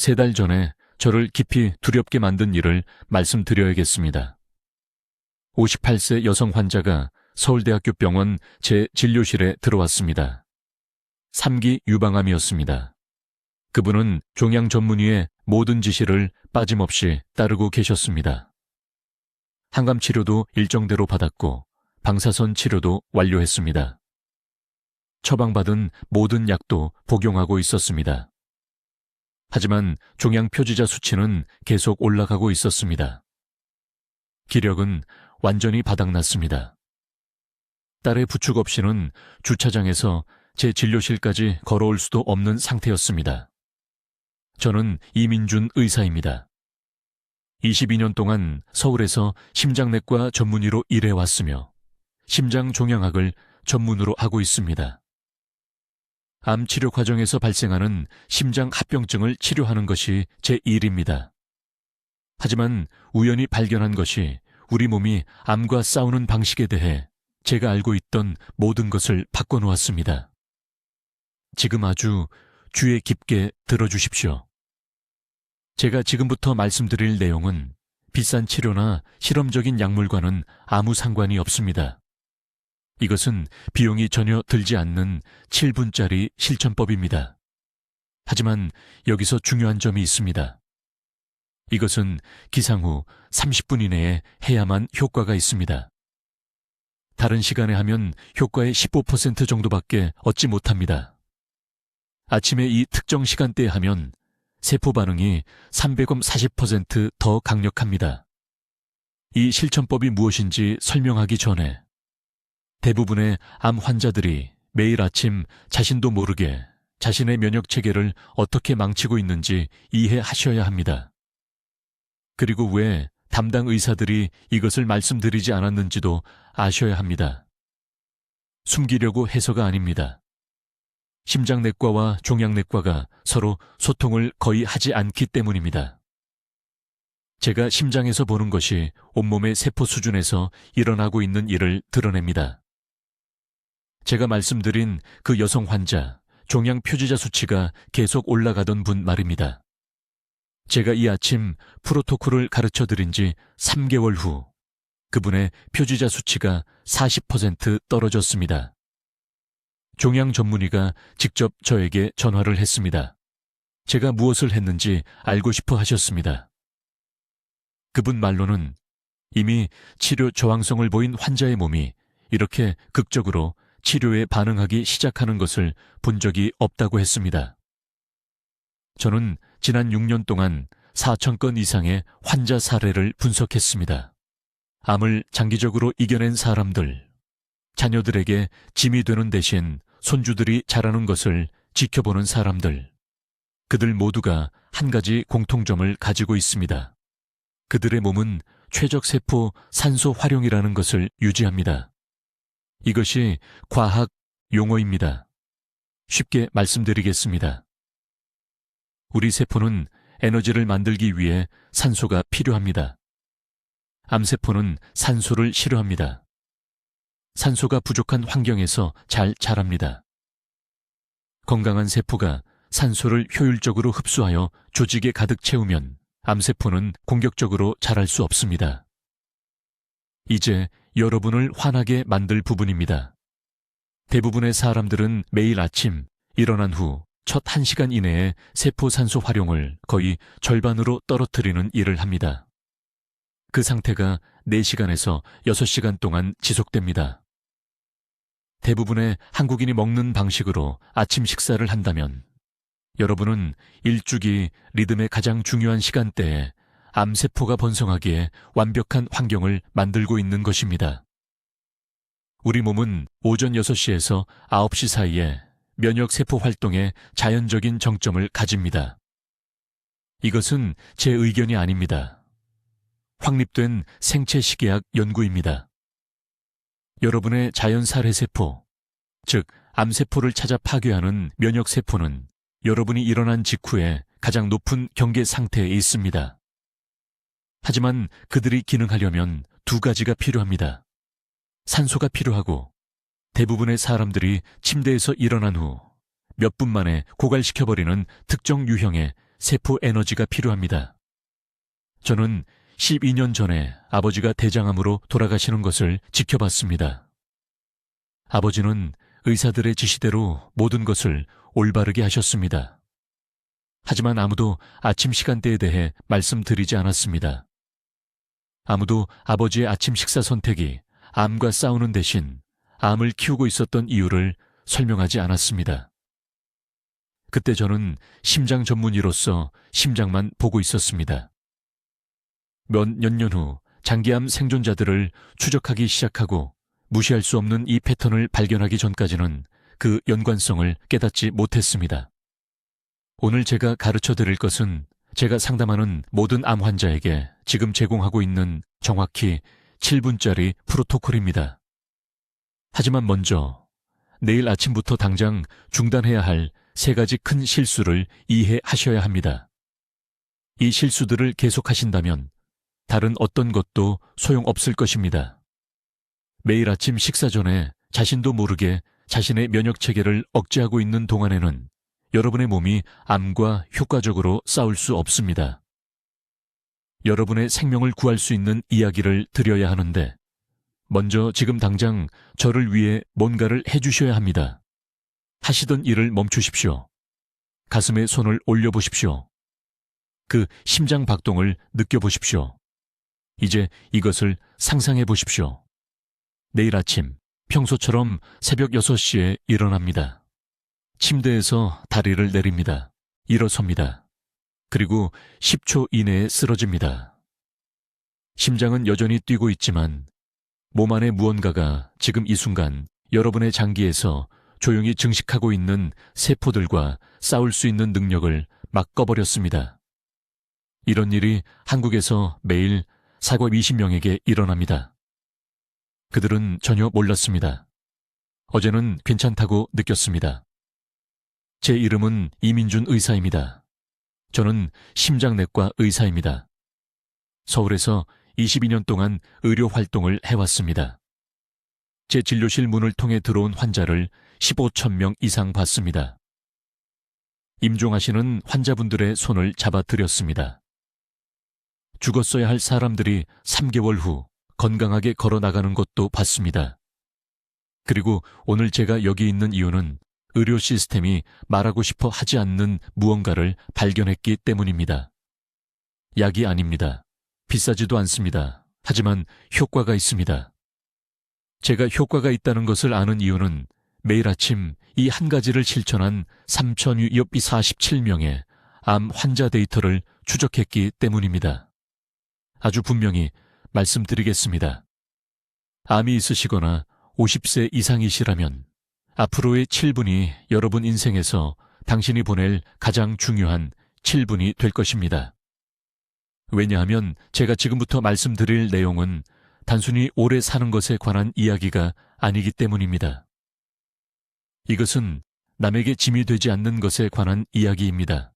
3달 전에 저를 깊이 두렵게 만든 일을 말씀드려야겠습니다. 58세 여성 환자가 서울대학교 병원 제 진료실에 들어왔습니다. 3기 유방암이었습니다. 그분은 종양 전문의의 모든 지시를 빠짐없이 따르고 계셨습니다. 항암 치료도 일정대로 받았고 방사선 치료도 완료했습니다. 처방받은 모든 약도 복용하고 있었습니다. 하지만 종양 표지자 수치는 계속 올라가고 있었습니다. 기력은 완전히 바닥났습니다. 딸의 부축 없이는 주차장에서 제 진료실까지 걸어올 수도 없는 상태였습니다. 저는 이민준 의사입니다. 22년 동안 서울에서 심장내과 전문의로 일해왔으며 심장종양학을 전문으로 하고 있습니다. 암 치료 과정에서 발생하는 심장합병증을 치료하는 것이 제 일입니다. 하지만 우연히 발견한 것이 우리 몸이 암과 싸우는 방식에 대해 제가 알고 있던 모든 것을 바꿔놓았습니다. 지금 아주 귀에 깊게 들어주십시오. 제가 지금부터 말씀드릴 내용은 비싼 치료나 실험적인 약물과는 아무 상관이 없습니다. 이것은 비용이 전혀 들지 않는 7분짜리 실천법입니다. 하지만 여기서 중요한 점이 있습니다. 이것은 기상 후 30분 이내에 해야만 효과가 있습니다. 다른 시간에 하면 효과의 15% 정도밖에 얻지 못합니다. 아침에 이 특정 시간대에 하면 세포 반응이 340% 강력합니다. 이 실천법이 무엇인지 설명하기 전에 대부분의 암 환자들이 매일 아침 자신도 모르게 자신의 면역 체계를 어떻게 망치고 있는지 이해하셔야 합니다. 그리고 왜 담당 의사들이 이것을 말씀드리지 않았는지도 아셔야 합니다. 숨기려고 해서가 아닙니다. 심장내과와 종양내과가 서로 소통을 거의 하지 않기 때문입니다. 제가 심장에서 보는 것이 온몸의 세포 수준에서 일어나고 있는 일을 드러냅니다. 제가 말씀드린 그 여성 환자, 종양 표지자 수치가 계속 올라가던 분 말입니다. 제가 이 아침 프로토콜을 가르쳐 드린 지 3개월 후 그분의 표지자 수치가 40% 떨어졌습니다. 종양 전문의가 직접 저에게 전화를 했습니다. 제가 무엇을 했는지 알고 싶어 하셨습니다. 그분 말로는 이미 치료 저항성을 보인 환자의 몸이 이렇게 극적으로 치료에 반응하기 시작하는 것을 본 적이 없다고 했습니다. 저는 지난 6년 동안 4,000건 이상의 환자 사례를 분석했습니다. 암을 장기적으로 이겨낸 사람들, 자녀들에게 짐이 되는 대신 손주들이 자라는 것을 지켜보는 사람들, 그들 모두가 한 가지 공통점을 가지고 있습니다. 그들의 몸은 최적세포 산소 활용이라는 것을 유지합니다. 이것이 과학 용어입니다. 쉽게 말씀드리겠습니다. 우리 세포는 에너지를 만들기 위해 산소가 필요합니다. 암세포는 산소를 싫어합니다. 산소가 부족한 환경에서 잘 자랍니다. 건강한 세포가 산소를 효율적으로 흡수하여 조직에 가득 채우면 암세포는 공격적으로 자랄 수 없습니다. 이제 여러분을 화나게 만들 부분입니다. 대부분의 사람들은 매일 아침 일어난 후 첫 1시간 이내에 세포 산소 활용을 거의 절반으로 떨어뜨리는 일을 합니다. 그 상태가 4시간에서 6시간 동안 지속됩니다. 대부분의 한국인이 먹는 방식으로 아침 식사를 한다면 여러분은 일주기 리듬의 가장 중요한 시간대에 암세포가 번성하기에 완벽한 환경을 만들고 있는 것입니다. 우리 몸은 오전 6시에서 9시 사이에 면역세포 활동의 자연적인 정점을 가집니다. 이것은 제 의견이 아닙니다. 확립된 생체시계학 연구입니다. 여러분의 자연살해세포, 즉 암세포를 찾아 파괴하는 면역세포는 여러분이 일어난 직후에 가장 높은 경계 상태에 있습니다. 하지만 그들이 기능하려면 2가지가 필요합니다. 산소가 필요하고 대부분의 사람들이 침대에서 일어난 후 몇 분 만에 고갈시켜버리는 특정 유형의 세포 에너지가 필요합니다. 저는 12년 전에 아버지가 대장암으로 돌아가시는 것을 지켜봤습니다. 아버지는 의사들의 지시대로 모든 것을 올바르게 하셨습니다. 하지만 아무도 아침 시간대에 대해 말씀드리지 않았습니다. 아무도 아버지의 아침 식사 선택이 암과 싸우는 대신 암을 키우고 있었던 이유를 설명하지 않았습니다. 그때 저는 심장 전문의로서 심장만 보고 있었습니다. 몇 년 후 장기암 생존자들을 추적하기 시작하고 무시할 수 없는 이 패턴을 발견하기 전까지는 그 연관성을 깨닫지 못했습니다. 오늘 제가 가르쳐 드릴 것은 제가 상담하는 모든 암 환자에게 지금 제공하고 있는 정확히 7분짜리 프로토콜입니다. 하지만 먼저 내일 아침부터 당장 중단해야 할 3가지 큰 실수를 이해하셔야 합니다. 이 실수들을 계속하신다면 다른 어떤 것도 소용없을 것입니다. 매일 아침 식사 전에 자신도 모르게 자신의 면역체계를 억제하고 있는 동안에는 여러분의 몸이 암과 효과적으로 싸울 수 없습니다. 여러분의 생명을 구할 수 있는 이야기를 드려야 하는데 먼저 지금 당장 저를 위해 뭔가를 해주셔야 합니다. 하시던 일을 멈추십시오. 가슴에 손을 올려보십시오. 그 심장 박동을 느껴보십시오. 이제 이것을 상상해 보십시오. 내일 아침 평소처럼 새벽 6시에 일어납니다. 침대에서 다리를 내립니다. 일어섭니다. 그리고 10초 이내에 쓰러집니다. 심장은 여전히 뛰고 있지만 몸 안에 무언가가 지금 이 순간 여러분의 장기에서 조용히 증식하고 있는 세포들과 싸울 수 있는 능력을 막 꺼버렸습니다. 이런 일이 한국에서 매일 사과 20명에게 일어납니다. 그들은 전혀 몰랐습니다. 어제는 괜찮다고 느꼈습니다. 제 이름은 이민준 의사입니다. 저는 심장내과 의사입니다. 서울에서 22년 동안 의료 활동을 해왔습니다. 제 진료실 문을 통해 들어온 환자를 15,000명 이상 봤습니다. 임종하시는 환자분들의 손을 잡아드렸습니다. 죽었어야 할 사람들이 3개월 후 건강하게 걸어 나가는 것도 봤습니다. 그리고 오늘 제가 여기 있는 이유는 의료 시스템이 말하고 싶어 하지 않는 무언가를 발견했기 때문입니다. 약이 아닙니다. 비싸지도 않습니다. 하지만 효과가 있습니다. 제가 효과가 있다는 것을 아는 이유는 매일 아침 이 한 가지를 실천한 3,647명의 암 환자 데이터를 추적했기 때문입니다. 아주 분명히 말씀드리겠습니다. 암이 있으시거나 50세 이상이시라면 앞으로의 7분이 여러분 인생에서 당신이 보낼 가장 중요한 7분이 될 것입니다. 왜냐하면 제가 지금부터 말씀드릴 내용은 단순히 오래 사는 것에 관한 이야기가 아니기 때문입니다. 이것은 남에게 짐이 되지 않는 것에 관한 이야기입니다.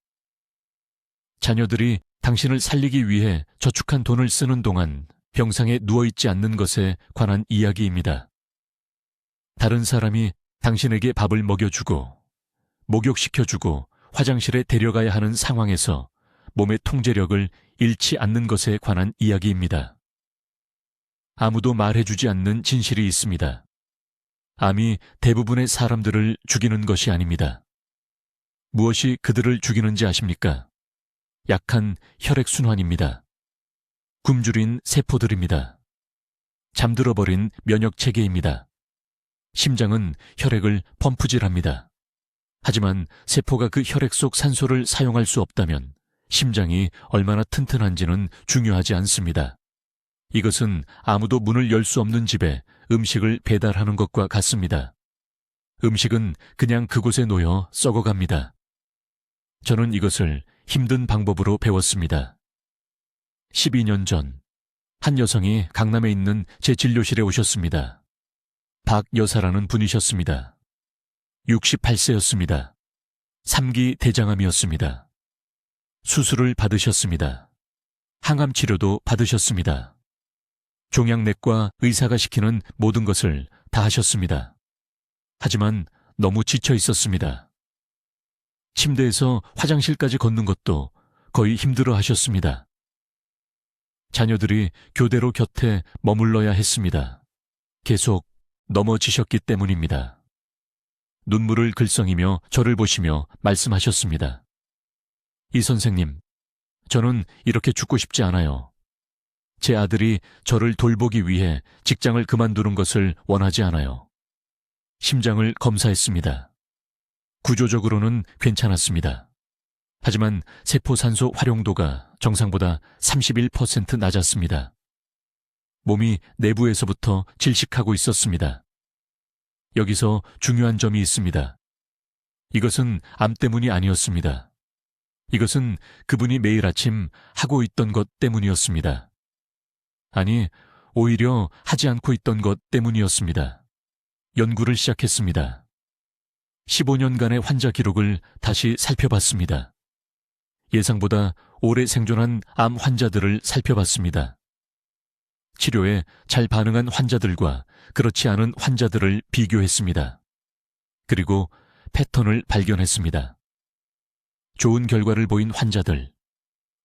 자녀들이 당신을 살리기 위해 저축한 돈을 쓰는 동안 병상에 누워있지 않는 것에 관한 이야기입니다. 다른 사람이 당신에게 밥을 먹여주고, 목욕시켜주고, 화장실에 데려가야 하는 상황에서 몸의 통제력을 잃지 않는 것에 관한 이야기입니다. 아무도 말해주지 않는 진실이 있습니다. 암이 대부분의 사람들을 죽이는 것이 아닙니다. 무엇이 그들을 죽이는지 아십니까? 약한 혈액순환입니다. 굶주린 세포들입니다. 잠들어버린 면역체계입니다. 심장은 혈액을 펌프질합니다. 하지만 세포가 그 혈액 속 산소를 사용할 수 없다면 심장이 얼마나 튼튼한지는 중요하지 않습니다. 이것은 아무도 문을 열 수 없는 집에 음식을 배달하는 것과 같습니다. 음식은 그냥 그곳에 놓여 썩어갑니다. 저는 이것을 힘든 방법으로 배웠습니다. 12년 전, 한 여성이 강남에 있는 제 진료실에 오셨습니다. 박 여사라는 분이셨습니다. 68세였습니다. 3기 대장암이었습니다. 수술을 받으셨습니다. 항암 치료도 받으셨습니다. 종양내과 의사가 시키는 모든 것을 다 하셨습니다. 하지만 너무 지쳐 있었습니다. 침대에서 화장실까지 걷는 것도 거의 힘들어 하셨습니다. 자녀들이 교대로 곁에 머물러야 했습니다. 계속 넘어지셨기 때문입니다. 눈물을 글썽이며 저를 보시며 말씀하셨습니다. 이 선생님, 저는 이렇게 죽고 싶지 않아요. 제 아들이 저를 돌보기 위해 직장을 그만두는 것을 원하지 않아요. 심장을 검사했습니다. 구조적으로는 괜찮았습니다. 하지만 세포 산소 활용도가 정상보다 31% 낮았습니다. 몸이 내부에서부터 질식하고 있었습니다. 여기서 중요한 점이 있습니다. 이것은 암 때문이 아니었습니다. 이것은 그분이 매일 아침 하고 있던 것 때문이었습니다. 아니, 오히려 하지 않고 있던 것 때문이었습니다. 연구를 시작했습니다. 15년간의 환자 기록을 다시 살펴봤습니다. 예상보다 오래 생존한 암 환자들을 살펴봤습니다. 치료에 잘 반응한 환자들과 그렇지 않은 환자들을 비교했습니다. 그리고 패턴을 발견했습니다. 좋은 결과를 보인 환자들,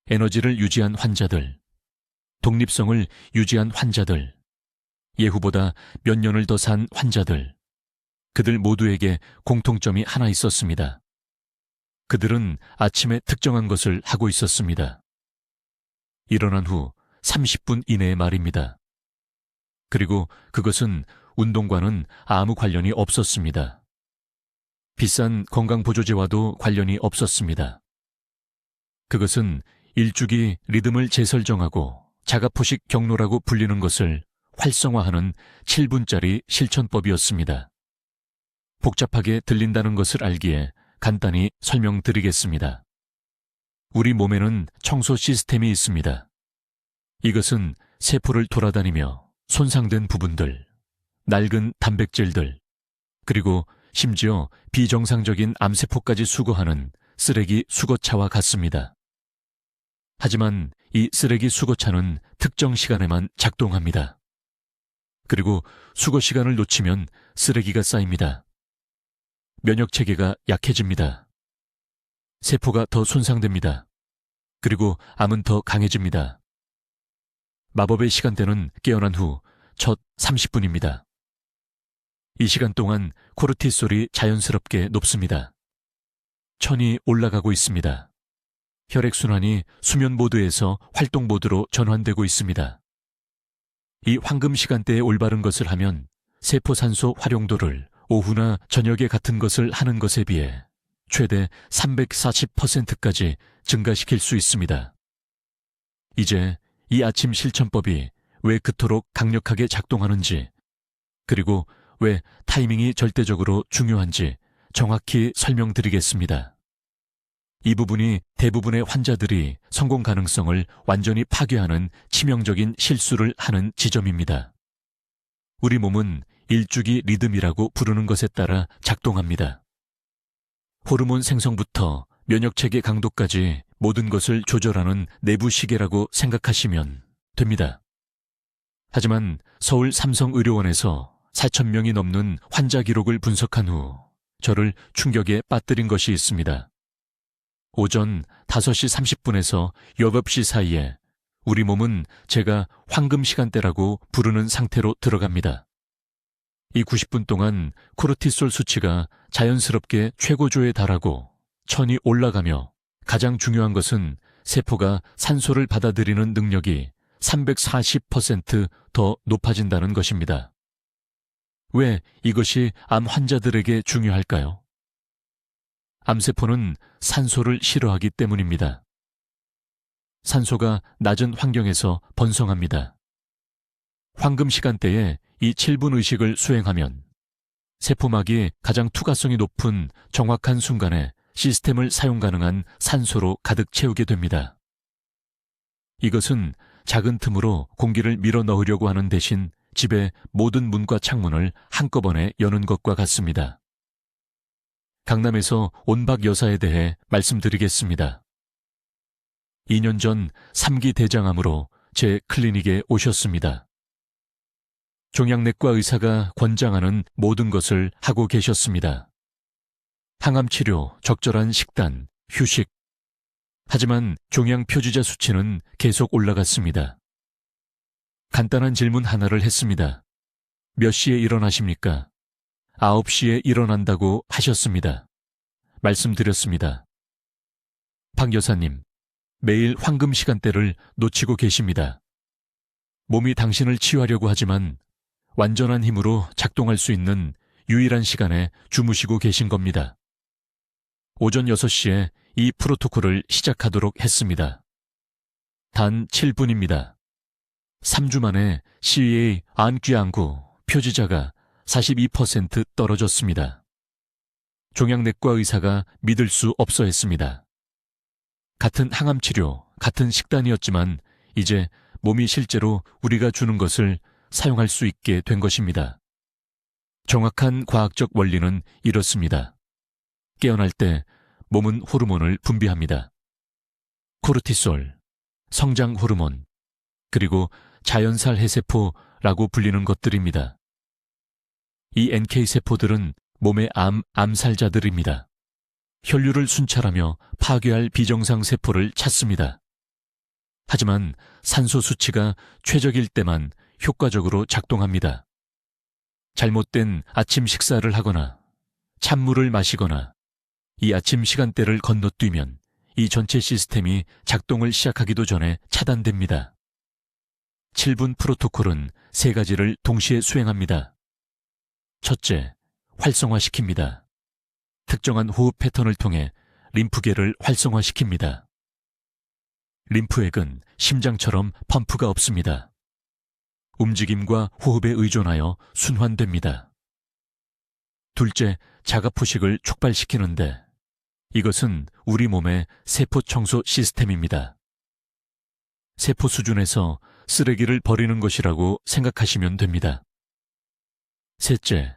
에너지를 유지한 환자들, 독립성을 유지한 환자들, 예후보다 몇 년을 더 산 환자들, 그들 모두에게 공통점이 하나 있었습니다. 그들은 아침에 특정한 것을 하고 있었습니다. 일어난 후 30분 이내의 말입니다. 그리고 그것은 운동과는 아무 관련이 없었습니다. 비싼 건강보조제와도 관련이 없었습니다. 그것은 일주기 리듬을 재설정하고 자가포식 경로라고 불리는 것을 활성화하는 7분짜리 실천법이었습니다. 복잡하게 들린다는 것을 알기에 간단히 설명드리겠습니다. 우리 몸에는 청소 시스템이 있습니다. 이것은 세포를 돌아다니며 손상된 부분들, 낡은 단백질들, 그리고 심지어 비정상적인 암세포까지 수거하는 쓰레기 수거차와 같습니다. 하지만 이 쓰레기 수거차는 특정 시간에만 작동합니다. 그리고 수거 시간을 놓치면 쓰레기가 쌓입니다. 면역체계가 약해집니다. 세포가 더 손상됩니다. 그리고 암은 더 강해집니다. 마법의 시간대는 깨어난 후 첫 30분입니다. 이 시간 동안 코르티솔이 자연스럽게 높습니다. 천이 올라가고 있습니다. 혈액순환이 수면 모드에서 활동 모드로 전환되고 있습니다. 이 황금 시간대에 올바른 것을 하면 세포산소 활용도를 오후나 저녁에 같은 것을 하는 것에 비해 최대 340%까지 증가시킬 수 있습니다. 이제 이 아침 실천법이 왜 그토록 강력하게 작동하는지, 그리고 왜 타이밍이 절대적으로 중요한지 정확히 설명드리겠습니다. 이 부분이 대부분의 환자들이 성공 가능성을 완전히 파괴하는 치명적인 실수를 하는 지점입니다. 우리 몸은 일주기 리듬이라고 부르는 것에 따라 작동합니다. 호르몬 생성부터 면역체계 강도까지 모든 것을 조절하는 내부 시계라고 생각하시면 됩니다. 하지만 서울 삼성의료원에서 4,000명이 넘는 환자 기록을 분석한 후 저를 충격에 빠뜨린 것이 있습니다. 오전 5시 30분에서 8시 사이에 우리 몸은 제가 황금 시간대라고 부르는 상태로 들어갑니다. 이 90분 동안 코르티솔 수치가 자연스럽게 최고조에 달하고 천이 올라가며 가장 중요한 것은 세포가 산소를 받아들이는 능력이 340% 높아진다는 것입니다. 왜 이것이 암 환자들에게 중요할까요? 암세포는 산소를 싫어하기 때문입니다. 산소가 낮은 환경에서 번성합니다. 황금 시간대에 이 7분 의식을 수행하면 세포막이 가장 투과성이 높은 정확한 순간에 시스템을 사용 가능한 산소로 가득 채우게 됩니다. 이것은 작은 틈으로 공기를 밀어 넣으려고 하는 대신 집의 모든 문과 창문을 한꺼번에 여는 것과 같습니다. 강남에서 온박 여사에 대해 말씀드리겠습니다. 2년 전 3기 대장암으로 제 클리닉에 오셨습니다. 종양내과 의사가 권장하는 모든 것을 하고 계셨습니다. 항암치료, 적절한 식단, 휴식, 하지만 종양 표지자 수치는 계속 올라갔습니다. 간단한 질문 하나를 했습니다. 몇 시에 일어나십니까? 9시에 일어난다고 하셨습니다. 말씀드렸습니다. 박 여사님, 매일 황금 시간대를 놓치고 계십니다. 몸이 당신을 치유하려고 하지만 완전한 힘으로 작동할 수 있는 유일한 시간에 주무시고 계신 겁니다. 오전 6시에 이 프로토콜을 시작하도록 했습니다. 단 7분입니다. 3주 만에 CA 안귀안구 표지자가 42% 떨어졌습니다. 종양내과 의사가 믿을 수 없어 했습니다. 같은 항암치료, 같은 식단이었지만 이제 몸이 실제로 우리가 주는 것을 사용할 수 있게 된 것입니다. 정확한 과학적 원리는 이렇습니다. 깨어날 때 몸은 호르몬을 분비합니다. 코르티솔, 성장 호르몬, 그리고 자연살 해세포라고 불리는 것들입니다. 이 NK세포들은 몸의 암살자들입니다. 혈류를 순찰하며 파괴할 비정상 세포를 찾습니다. 하지만 산소 수치가 최적일 때만 효과적으로 작동합니다. 잘못된 아침 식사를 하거나 찬물을 마시거나 이 아침 시간대를 건너뛰면 이 전체 시스템이 작동을 시작하기도 전에 차단됩니다. 7분 프로토콜은 3가지를 동시에 수행합니다. 첫째, 활성화시킵니다. 특정한 호흡 패턴을 통해 림프계를 활성화시킵니다. 림프액은 심장처럼 펌프가 없습니다. 움직임과 호흡에 의존하여 순환됩니다. 둘째, 자가포식을 촉발시키는데 이것은 우리 몸의 세포 청소 시스템입니다. 세포 수준에서 쓰레기를 버리는 것이라고 생각하시면 됩니다. 셋째,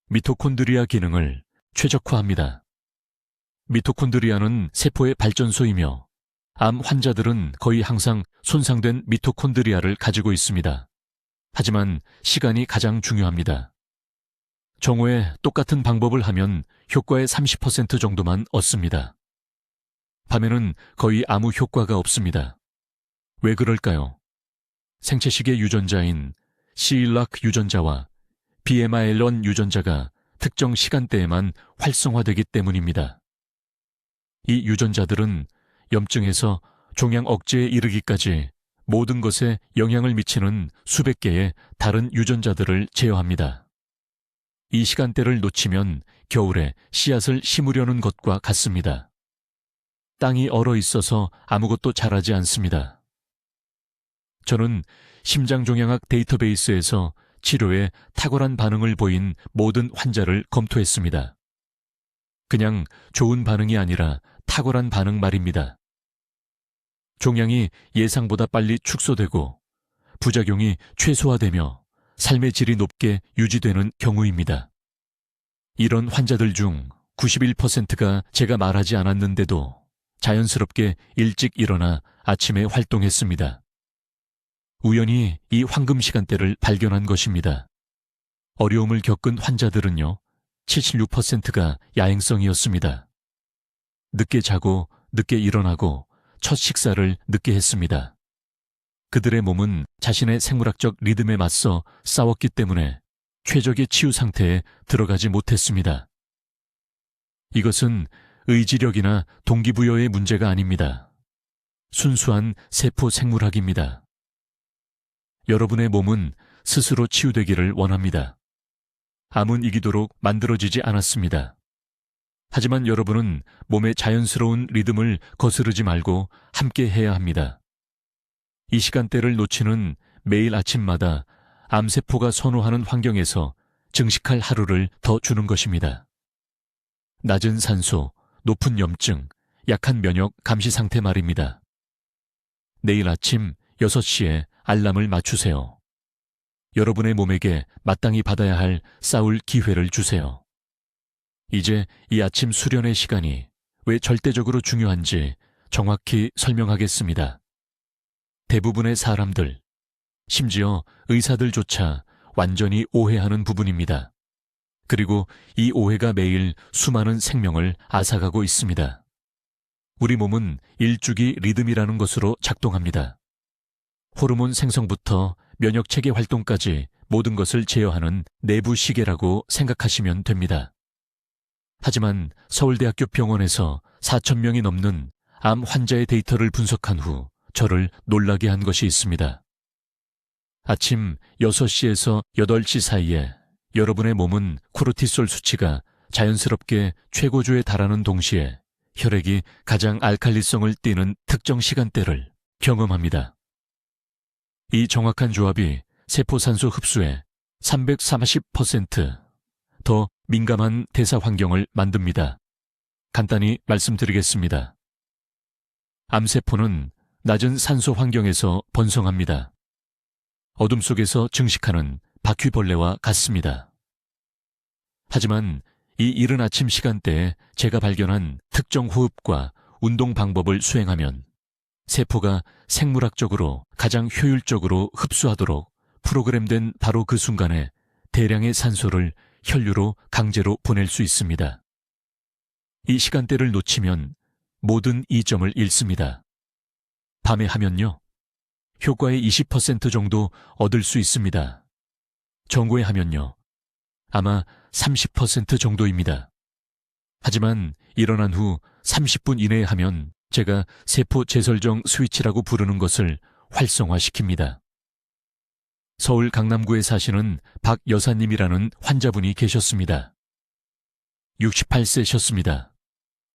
미토콘드리아 기능을 최적화합니다. 미토콘드리아는 세포의 발전소이며 암 환자들은 거의 항상 손상된 미토콘드리아를 가지고 있습니다. 하지만 시간이 가장 중요합니다. 정오에 똑같은 방법을 하면 효과의 30% 정도만 얻습니다. 밤에는 거의 아무 효과가 없습니다. 왜 그럴까요? 생체식의 유전자인 CILAC 유전자와 BMIL1 유전자가 특정 시간대에만 활성화되기 때문입니다. 이 유전자들은 염증에서 종양 억제에 이르기까지 모든 것에 영향을 미치는 수백 개의 다른 유전자들을 제어합니다. 이 시간대를 놓치면 겨울에 씨앗을 심으려는 것과 같습니다. 땅이 얼어 있어서 아무것도 자라지 않습니다. 저는 심장종양학 데이터베이스에서 치료에 탁월한 반응을 보인 모든 환자를 검토했습니다. 그냥 좋은 반응이 아니라 탁월한 반응 말입니다. 종양이 예상보다 빨리 축소되고 부작용이 최소화되며 삶의 질이 높게 유지되는 경우입니다. 이런 환자들 중 91%가 제가 말하지 않았는데도 자연스럽게 일찍 일어나 아침에 활동했습니다. 우연히 이 황금 시간대를 발견한 것입니다. 어려움을 겪은 환자들은요, 76%가 야행성이었습니다. 늦게 자고 늦게 일어나고 첫 식사를 늦게 했습니다. 그들의 몸은 자신의 생물학적 리듬에 맞서 싸웠기 때문에 최적의 치유 상태에 들어가지 못했습니다. 이것은 의지력이나 동기부여의 문제가 아닙니다. 순수한 세포 생물학입니다. 여러분의 몸은 스스로 치유되기를 원합니다. 암은 이기도록 만들어지지 않았습니다. 하지만 여러분은 몸의 자연스러운 리듬을 거스르지 말고 함께 해야 합니다. 이 시간대를 놓치는 매일 아침마다 암세포가 선호하는 환경에서 증식할 하루를 더 주는 것입니다. 낮은 산소, 높은 염증, 약한 면역 감시 상태 말입니다. 내일 아침 6시에 알람을 맞추세요. 여러분의 몸에게 마땅히 받아야 할 싸울 기회를 주세요. 이제 이 아침 수련의 시간이 왜 절대적으로 중요한지 정확히 설명하겠습니다. 대부분의 사람들, 심지어 의사들조차 완전히 오해하는 부분입니다. 그리고 이 오해가 매일 수많은 생명을 앗아가고 있습니다. 우리 몸은 일주기 리듬이라는 것으로 작동합니다. 호르몬 생성부터 면역체계 활동까지 모든 것을 제어하는 내부 시계라고 생각하시면 됩니다. 하지만 서울대학교 병원에서 4,000명이 넘는 암 환자의 데이터를 분석한 후 저를 놀라게 한 것이 있습니다. 아침 6시에서 8시 사이에 여러분의 몸은 코르티솔 수치가 자연스럽게 최고조에 달하는 동시에 혈액이 가장 알칼리성을 띠는 특정 시간대를 경험합니다. 이 정확한 조합이 세포산소 흡수에 340% 더 민감한 대사 환경을 만듭니다. 간단히 말씀드리겠습니다. 암세포는 낮은 산소 환경에서 번성합니다. 어둠 속에서 증식하는 바퀴벌레와 같습니다. 하지만 이 이른 아침 시간대에 제가 발견한 특정 호흡과 운동 방법을 수행하면 세포가 생물학적으로 가장 효율적으로 흡수하도록 프로그램된 바로 그 순간에 대량의 산소를 혈류로 강제로 보낼 수 있습니다. 이 시간대를 놓치면 모든 이점을 잃습니다. 밤에 하면요, 효과의 20% 정도 얻을 수 있습니다. 정오에 하면요, 아마 30% 정도입니다. 하지만 일어난 후 30분 이내에 하면 제가 세포 재설정 스위치라고 부르는 것을 활성화시킵니다. 서울 강남구에 사시는 박 여사님이라는 환자분이 계셨습니다. 68세셨습니다.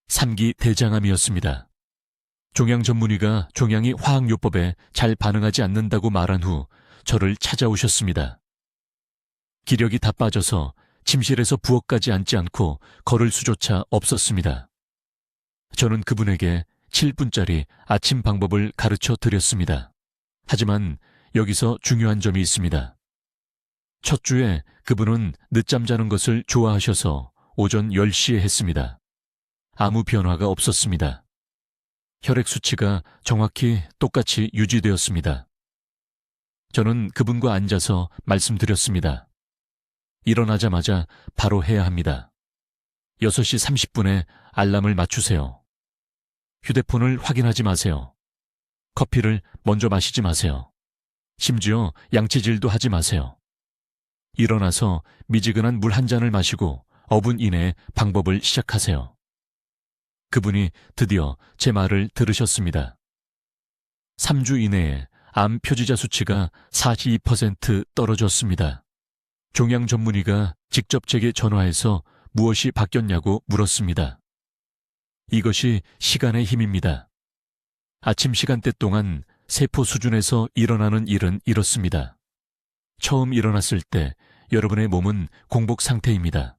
3기 대장암이었습니다. 종양 전문의가 종양이 화학요법에 잘 반응하지 않는다고 말한 후 저를 찾아오셨습니다. 기력이 다 빠져서 침실에서 부엌까지 앉지 않고 걸을 수조차 없었습니다. 저는 그분에게 7분짜리 아침 방법을 가르쳐 드렸습니다. 하지만 여기서 중요한 점이 있습니다. 첫 주에 그분은 늦잠 자는 것을 좋아하셔서 오전 10시에 했습니다. 아무 변화가 없었습니다. 혈액 수치가 정확히 똑같이 유지되었습니다. 저는 그분과 앉아서 말씀드렸습니다. 일어나자마자 바로 해야 합니다. 6시 30분에 알람을 맞추세요. 휴대폰을 확인하지 마세요. 커피를 먼저 마시지 마세요. 심지어 양치질도 하지 마세요. 일어나서 미지근한 물 한 잔을 마시고 5분 이내에 방법을 시작하세요. 그분이 드디어 제 말을 들으셨습니다. 3주 이내에 암 표지자 수치가 42% 떨어졌습니다. 종양 전문의가 직접 제게 전화해서 무엇이 바뀌었냐고 물었습니다. 이것이 시간의 힘입니다. 아침 시간대 동안 세포 수준에서 일어나는 일은 이렇습니다. 처음 일어났을 때 여러분의 몸은 공복 상태입니다.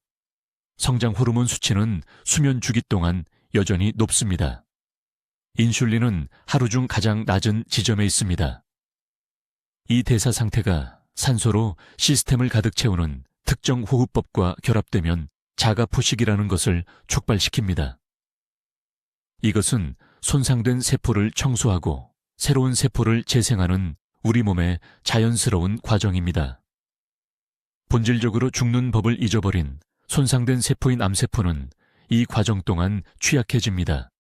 성장 호르몬 수치는 수면 주기 동안 여전히 높습니다. 인슐린은 하루 중 가장 낮은 지점에 있습니다. 이 대사 상태가 산소로 시스템을 가득 채우는 특정 호흡법과 결합되면 자가포식이라는 것을 촉발시킵니다. 이것은 손상된 세포를 청소하고 새로운 세포를 재생하는 우리 몸의 자연스러운 과정입니다. 본질적으로 죽는 법을 잊어버린 손상된 세포인 암세포는 이 과정 동안 취약해집니다.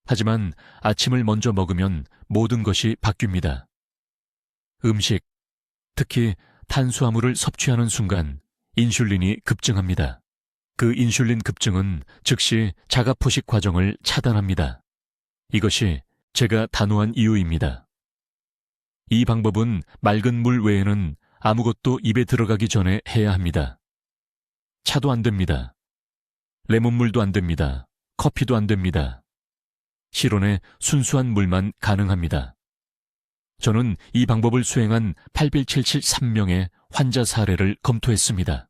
하지만 아침을 먼저 먹으면 모든 것이 바뀝니다. 음식, 특히 탄수화물을 섭취하는 순간 인슐린이 급증합니다. 그 인슐린 급증은 즉시 자가포식 과정을 차단합니다. 이것이 제가 단호한 이유입니다. 이 방법은 맑은 물 외에는 아무것도 입에 들어가기 전에 해야 합니다. 차도 안 됩니다. 레몬물도 안 됩니다. 커피도 안 됩니다. 실온의 순수한 물만 가능합니다. 저는 이 방법을 수행한 877.3명의 환자 사례를 검토했습니다.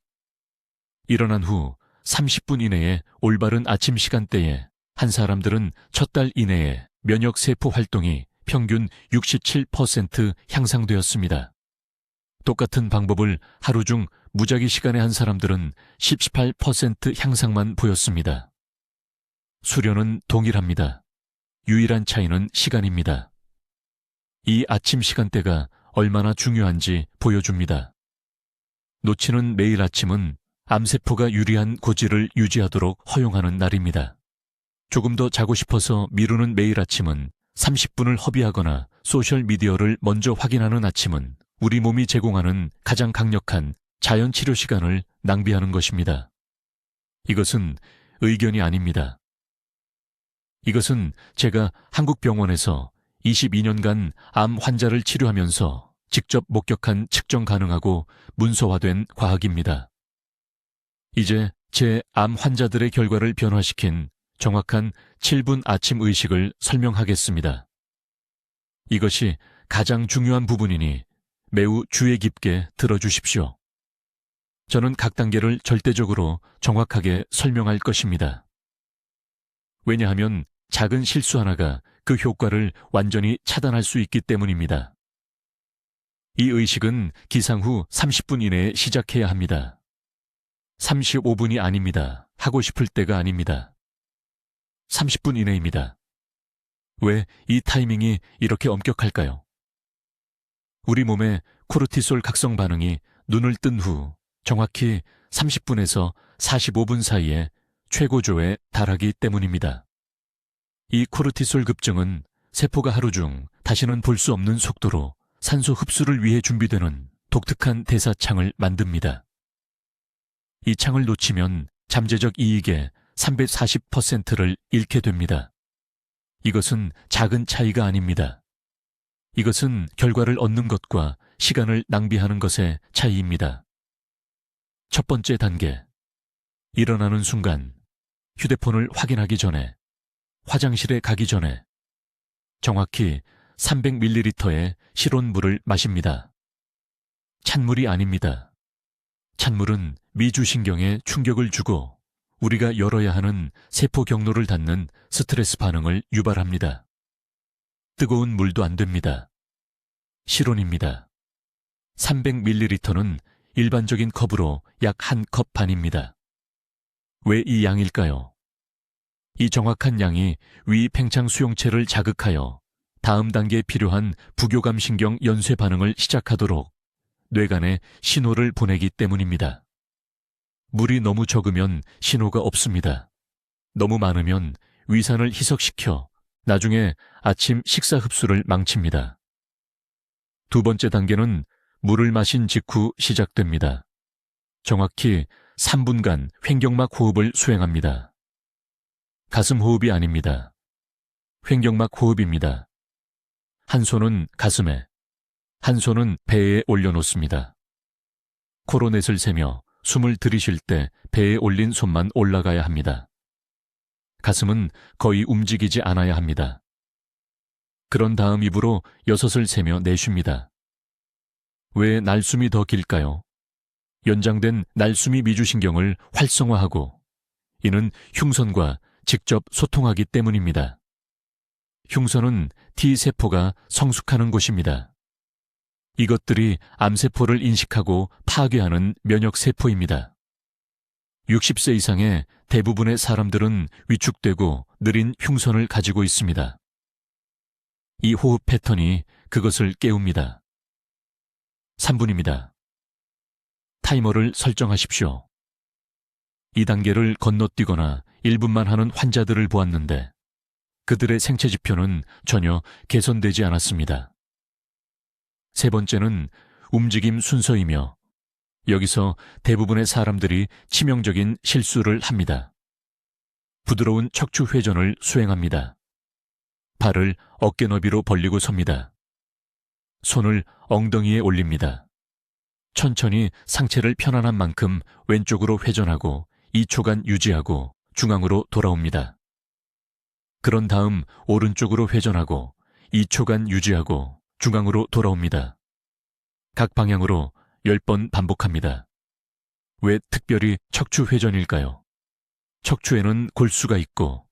일어난 후 30분 이내에 올바른 아침 시간대에 한 사람들은 첫 달 이내에 면역세포 활동이 평균 67% 향상되었습니다. 똑같은 방법을 하루 중 무작위 시간에 한 사람들은 18% 향상만 보였습니다. 수련은 동일합니다. 유일한 차이는 시간입니다. 이 아침 시간대가 얼마나 중요한지 보여줍니다. 놓치는 매일 아침은 암세포가 유리한 고지를 유지하도록 허용하는 날입니다. 조금 더 자고 싶어서 미루는 매일 아침은 30분을 허비하거나 소셜미디어를 먼저 확인하는 아침은 우리 몸이 제공하는 가장 강력한 자연 치료 시간을 낭비하는 것입니다. 이것은 의견이 아닙니다. 이것은 제가 한국 병원에서 22년간 암 환자를 치료하면서 직접 목격한 측정 가능하고 문서화된 과학입니다. 이제 제 암 환자들의 결과를 변화시킨 정확한 7분 아침 의식을 설명하겠습니다. 이것이 가장 중요한 부분이니 매우 주의 깊게 들어주십시오. 저는 각 단계를 절대적으로 정확하게 설명할 것입니다. 왜냐하면 작은 실수 하나가 그 효과를 완전히 차단할 수 있기 때문입니다. 이 의식은 기상 후 30분 이내에 시작해야 합니다. 35분이 아닙니다. 하고 싶을 때가 아닙니다. 30분 이내입니다. 왜 이 타이밍이 이렇게 엄격할까요? 우리 몸의 코르티솔 각성 반응이 눈을 뜬 후 정확히 30분에서 45분 사이에 최고조에 달하기 때문입니다. 이 코르티솔 급증은 세포가 하루 중 다시는 볼 수 없는 속도로 산소 흡수를 위해 준비되는 독특한 대사창을 만듭니다. 이 창을 놓치면 잠재적 이익의 340%를 잃게 됩니다. 이것은 작은 차이가 아닙니다. 이것은 결과를 얻는 것과 시간을 낭비하는 것의 차이입니다. 첫 번째 단계. 일어나는 순간, 휴대폰을 확인하기 전에, 화장실에 가기 전에, 정확히 300ml의 실온 물을 마십니다. 찬물이 아닙니다. 찬물은 미주신경에 충격을 주고 우리가 열어야 하는 세포 경로를 닫는 스트레스 반응을 유발합니다. 뜨거운 물도 안 됩니다. 실온입니다. 300ml는 일반적인 컵으로 약 한 컵 반입니다. 왜 이 양일까요? 이 정확한 양이 위 팽창 수용체를 자극하여 다음 단계에 필요한 부교감 신경 연쇄 반응을 시작하도록 뇌간에 신호를 보내기 때문입니다. 물이 너무 적으면 신호가 없습니다. 너무 많으면 위산을 희석시켜 나중에 아침 식사 흡수를 망칩니다. 두 번째 단계는 물을 마신 직후 시작됩니다. 정확히 3분간 횡격막 호흡을 수행합니다. 가슴 호흡이 아닙니다. 횡격막 호흡입니다. 한 손은 가슴에, 한 손은 배에 올려놓습니다. 코로 넷을 세며 숨을 들이쉴 때 배에 올린 손만 올라가야 합니다. 가슴은 거의 움직이지 않아야 합니다. 그런 다음 입으로 6을 세며 내쉽니다. 왜 날숨이 더 길까요? 연장된 날숨이 미주신경을 활성화하고 이는 흉선과 직접 소통하기 때문입니다. 흉선은 T세포가 성숙하는 곳입니다. 이것들이 암세포를 인식하고 파괴하는 면역세포입니다. 60세 이상의 대부분의 사람들은 위축되고 느린 흉선을 가지고 있습니다. 이 호흡 패턴이 그것을 깨웁니다. 3분입니다. 타이머를 설정하십시오. 이 단계를 건너뛰거나 1분만 하는 환자들을 보았는데 그들의 생체 지표는 전혀 개선되지 않았습니다. 세 번째는 움직임 순서이며 여기서 대부분의 사람들이 치명적인 실수를 합니다. 부드러운 척추 회전을 수행합니다. 발을 어깨 너비로 벌리고 섭니다. 손을 엉덩이에 올립니다. 천천히 상체를 편안한 만큼 왼쪽으로 회전하고 2초간 유지하고 중앙으로 돌아옵니다. 그런 다음 오른쪽으로 회전하고 2초간 유지하고 중앙으로 돌아옵니다. 각 방향으로 10번 반복합니다. 왜 특별히 척추 회전일까요? 척추에는 골수가 있고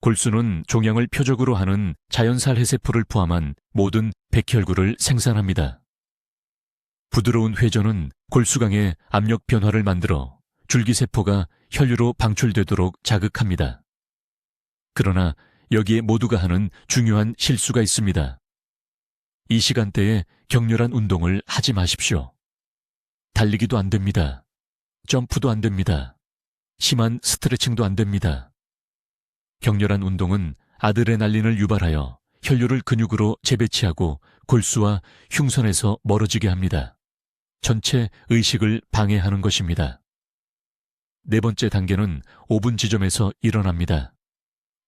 골수는 종양을 표적으로 하는 자연살 해세포를 포함한 모든 백혈구를 생산합니다. 부드러운 회전은 골수강의 압력 변화를 만들어 줄기세포가 혈류로 방출되도록 자극합니다. 그러나 여기에 모두가 하는 중요한 실수가 있습니다. 이 시간대에 격렬한 운동을 하지 마십시오. 달리기도 안 됩니다. 점프도 안 됩니다. 심한 스트레칭도 안 됩니다. 격렬한 운동은 아드레날린을 유발하여 혈류를 근육으로 재배치하고 골수와 흉선에서 멀어지게 합니다. 전체 의식을 방해하는 것입니다. 네 번째 단계는 5분 지점에서 일어납니다.